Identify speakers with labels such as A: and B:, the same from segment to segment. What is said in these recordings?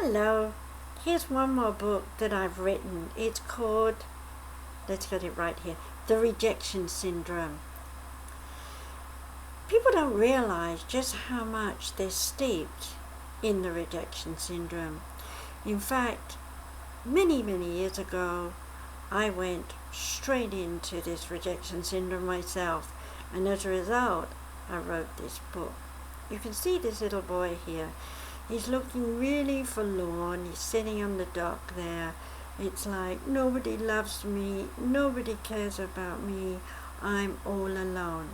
A: Hello, here's one more book that I've written. It's called, let's get it right here, The Rejection Syndrome. People don't realize just how much they're steeped in the rejection syndrome. In fact, many years ago, I went straight into this rejection syndrome myself, and as a result, I wrote this book. You can see this little boy here. He's looking really forlorn. He's sitting on the dock there. It's like, nobody loves me, nobody cares about me, I'm all alone.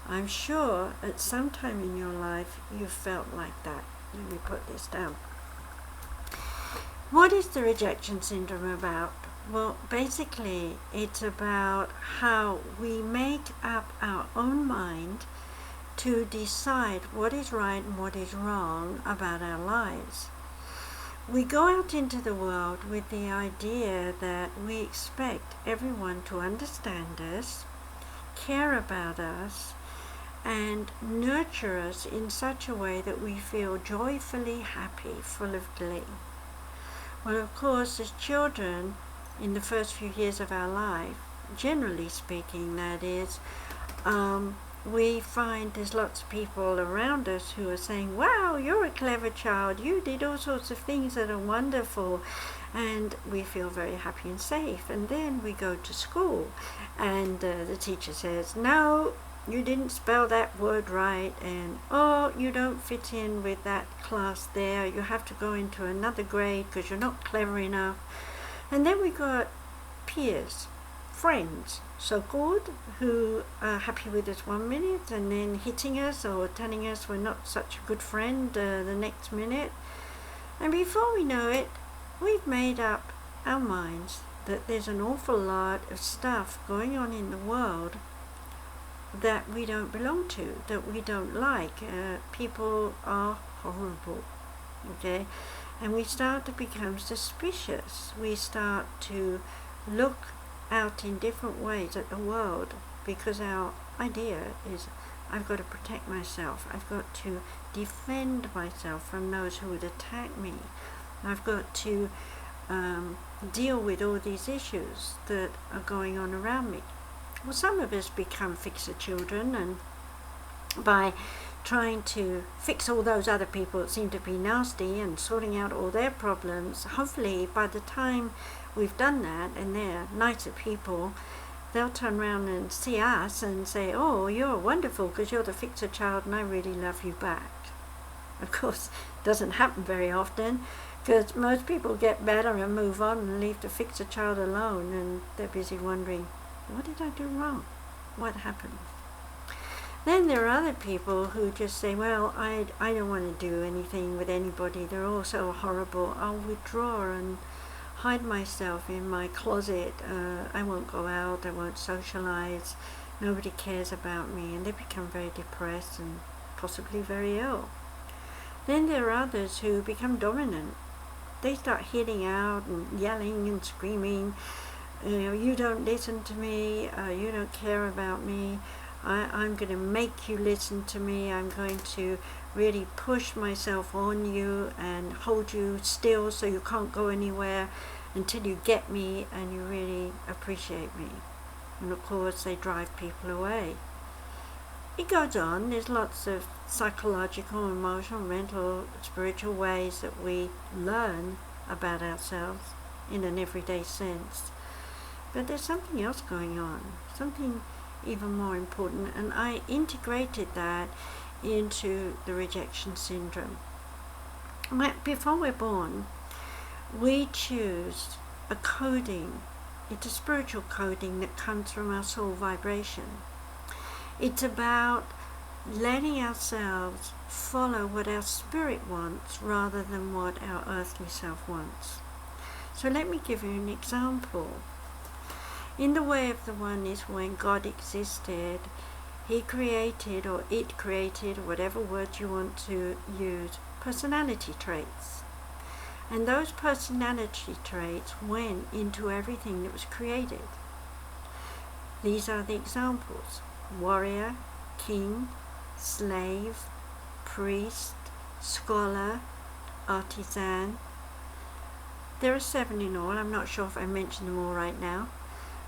A: I'm sure at some time in your life you felt like that. Let me put this down. What is the rejection syndrome about? Well, basically it's about how we make up our own mind to decide what is right and what is wrong about our lives. We go out into the world with the idea that we expect everyone to understand us, care about us, and nurture us in such a way that we feel joyfully happy, full of glee. Well, of course, as children, in the first few years of our life, generally speaking, that is, we find there's lots of people around us who are saying, wow, you're a clever child, you did all sorts of things that are wonderful, and we feel very happy and safe. And then we go to school and the teacher says, no, you didn't spell that word right, and oh, you don't fit in with that class there, you have to go into another grade because you're not clever enough. And then we got peers, friends, so-called, who are happy with us 1 minute and then hitting us or telling us we're not such a good friend the next minute. And before we know it, we've made up our minds that there's an awful lot of stuff going on in the world that we don't belong to, that we don't like. People are horrible, okay? And we start to become suspicious. We start to look out in different ways at the world because our idea is, I've got to protect myself, I've got to defend myself from those who would attack me, I've got to deal with all these issues that are going on around me. Well, some of us become fixer children, and by trying to fix all those other people that seem to be nasty and sorting out all their problems, hopefully by the time we've done that and they're nicer people, they'll turn around and see us and say, oh, you're wonderful because you're the fixer child and I really love you back. Of course, it doesn't happen very often because most people get better and move on and leave the fixer child alone, and they're busy wondering, what did I do wrong? What happened? Then there are other people who just say, well, I don't want to do anything with anybody, they're all so horrible, I'll withdraw and hide myself in my closet, I won't go out, I won't socialize, nobody cares about me, and they become very depressed and possibly very ill. Then there are others who become dominant. They start hitting out and yelling and screaming, you don't listen to me, you don't care about me, I'm going to make you listen to me, I'm going to really push myself on you and hold you still so you can't go anywhere until you get me and you really appreciate me. And of course they drive people away. It goes on. There's lots of psychological, emotional, mental, spiritual ways that we learn about ourselves in an everyday sense. But there's something else going on, something even more important, and I integrated that into the rejection syndrome. Before we're born, we choose a coding. It's a spiritual coding that comes from our soul vibration. It's about letting ourselves follow what our spirit wants rather than what our earthly self wants. So let me give you an example. In the way of the oneness, when God existed, He created, or it created, whatever word you want to use, personality traits. And those personality traits went into everything that was created. These are the examples: warrior, king, slave, priest, scholar, artisan. There are 7 in all. I'm not sure if I mentioned them all right now.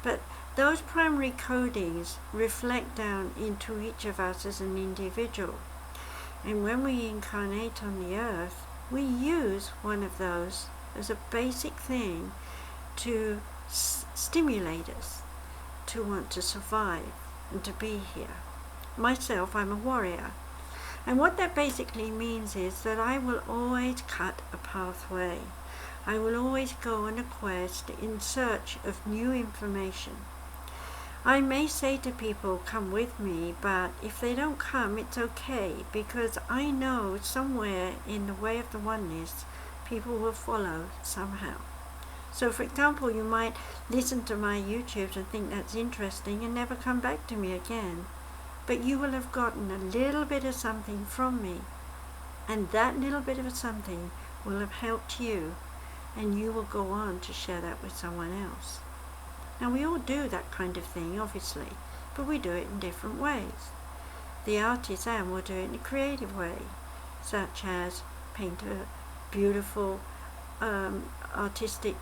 A: But those primary codings reflect down into each of us as an individual. And when we incarnate on the earth, we use one of those as a basic thing to stimulate us to want to survive and to be here. Myself, I'm a warrior. And what that basically means is that I will always cut a pathway. I will always go on a quest in search of new information. I may say to people, come with me, but if they don't come, it's okay, because I know somewhere in the way of the oneness, people will follow somehow. So for example, you might listen to my YouTubes and think that's interesting and never come back to me again. But you will have gotten a little bit of something from me, and that little bit of something will have helped you, and you will go on to share that with someone else. Now we all do that kind of thing, obviously, but we do it in different ways. The artisan will do it in a creative way, such as paint a beautiful artistic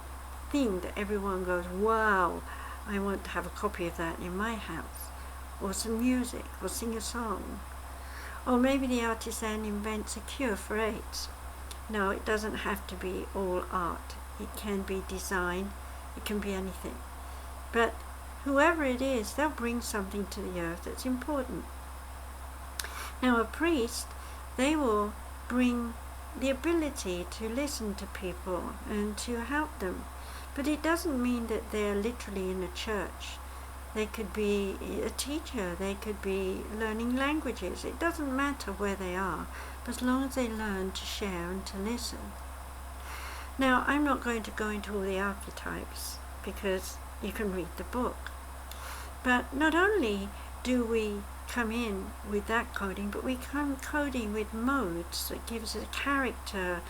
A: thing that everyone goes, wow, I want to have a copy of that in my house, or some music, or sing a song. Or maybe the artisan invents a cure for AIDS. No, it doesn't have to be all art. It can be design, it can be anything. But whoever it is, they'll bring something to the earth that's important. Now a priest, they will bring the ability to listen to people and to help them. But it doesn't mean that they're literally in a church. They could be a teacher, they could be learning languages. It doesn't matter where they are, as long as they learn to share and to listen. Now, I'm not going to go into all the archetypes, because you can read the book. But not only do we come in with that coding, but we come coding with modes that gives us a character,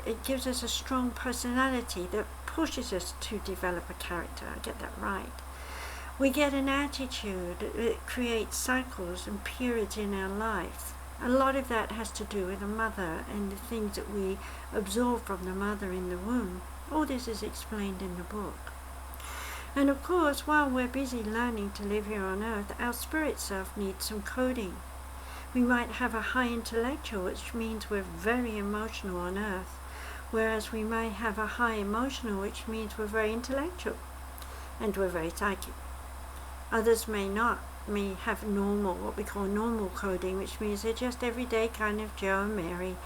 A: it gives us a strong personality that pushes us to develop a character. I get that right. We get an attitude that creates cycles and periods in our life. A lot of that has to do with the mother and the things that we absorb from the mother in the womb. All this is explained in the book. And of course, while we're busy learning to live here on earth, our spirit self needs some coding. We might have a high intellectual, which means we're very emotional on earth, whereas we may have a high emotional, which means we're very intellectual and we're very psychic. Others may not, may have normal, what we call normal coding, which means they're just everyday kind of Joe and Mary,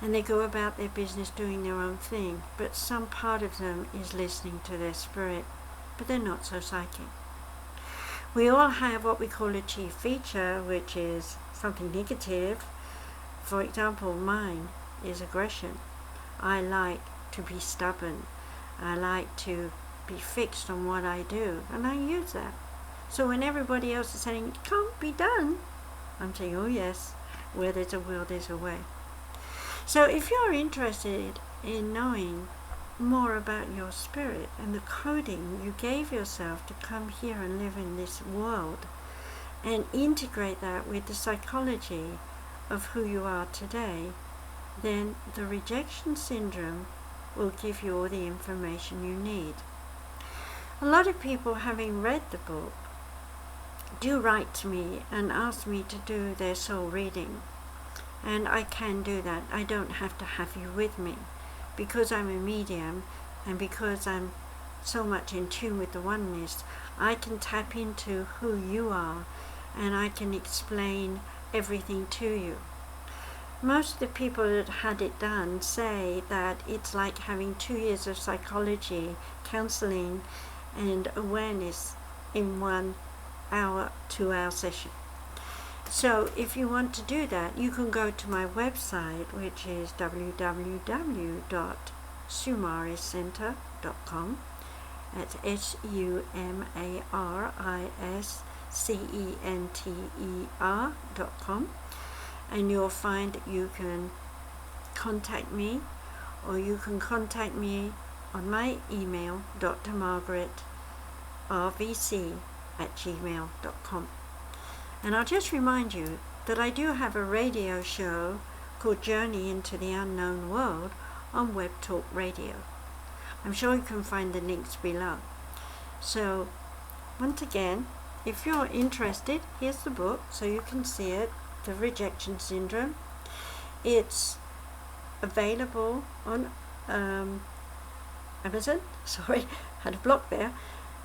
A: and they go about their business doing their own thing, but some part of them is listening to their spirit, but they're not so psychic. We all have what we call a chief feature, which is something negative. For example, mine is aggression. I like to be stubborn. I like to be fixed on what I do, and I use that. So when everybody else is saying, it can't be done, I'm saying, oh yes, where there's a will, there's a way. So if you're interested in knowing more about your spirit and the coding you gave yourself to come here and live in this world, and integrate that with the psychology of who you are today, then the rejection syndrome will give you all the information you need. A lot of people, having read the book, do write to me and ask me to do their soul reading. And I can do that. I don't have to have you with me. Because I'm a medium and because I'm so much in tune with the oneness, I can tap into who you are and I can explain everything to you. Most of the people that had it done say that it's like having 2 years of psychology, counseling and awareness in 1 hour, 2 hour session. So if you want to do that, you can go to my website, which is www.sumariscenter.com. That's sumariscenter.com, and you'll find that you can contact me, or you can contact me on my email, drmargaretrvc@gmail.com. And I'll just remind you that I do have a radio show called Journey into the Unknown World on Web Talk Radio. I'm sure you can find the links below. So, once again, if you're interested, here's the book so you can see it, The Rejection Syndrome. It's available on Amazon. Sorry, had a block there.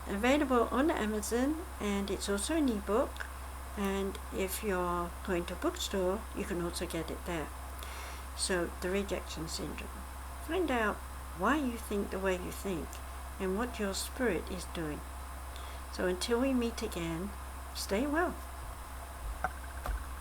A: Available on Amazon, and it's also an ebook, and if you're going to a bookstore you can also get it there. So, The Rejection Syndrome. Find out why you think the way you think and what your spirit is doing. So until we meet again, stay well.